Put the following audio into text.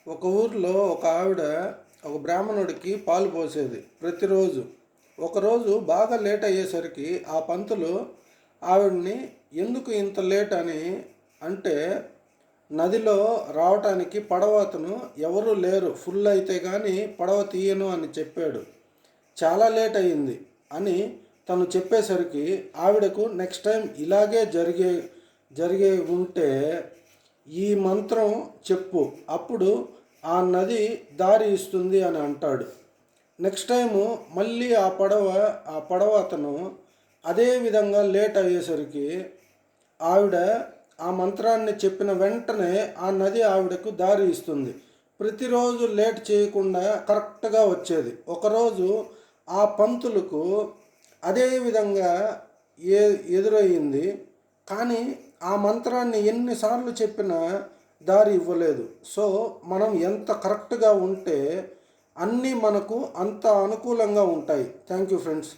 ఒక ఊర్లో ఒక ఆవిడ ఒక బ్రాహ్మణుడికి పాలు పోసేది ప్రతిరోజు. ఒకరోజు బాగా లేట్ అయ్యేసరికి ఆ పంతులు ఆవిడని ఎందుకు ఇంత లేట్ అని అంటే, నదిలో రావటానికి పడవ అతను ఎవరూ లేరు, ఫుల్ అయితే కానీ పడవ తీయను అని చెప్పాడు. చాలా లేట్ అయ్యింది అని తను చెప్పేసరికి ఆవిడకు నెక్స్ట్ టైం ఇలాగే జరిగే ఉంటే ఈ మంత్రం చెప్పు, అప్పుడు ఆ నది దారి ఇస్తుంది అని అంటాడు. నెక్స్ట్ టైము మళ్ళీ ఆ పడవ అతను అదే విధంగా లేట్ అయ్యేసరికి ఆవిడ ఆ మంత్రాన్ని చెప్పిన వెంటనే ఆ నది ఆవిడకు దారి ఇస్తుంది. ప్రతిరోజు లేట్ చేయకుండా కరెక్ట్గా వచ్చేది. ఒకరోజు ఆ పంతులకు అదే విధంగా ఏ ఎదురయ్యింది. కానీ ఆ మంత్రాన్ని ఎన్నిసార్లు చెప్పినా దారి ఇవ్వలేదు. సో మనం ఎంత కరెక్ట్గా ఉంటే అన్నీ మనకు అంత అనుకూలంగా ఉంటాయి. Thank you friends.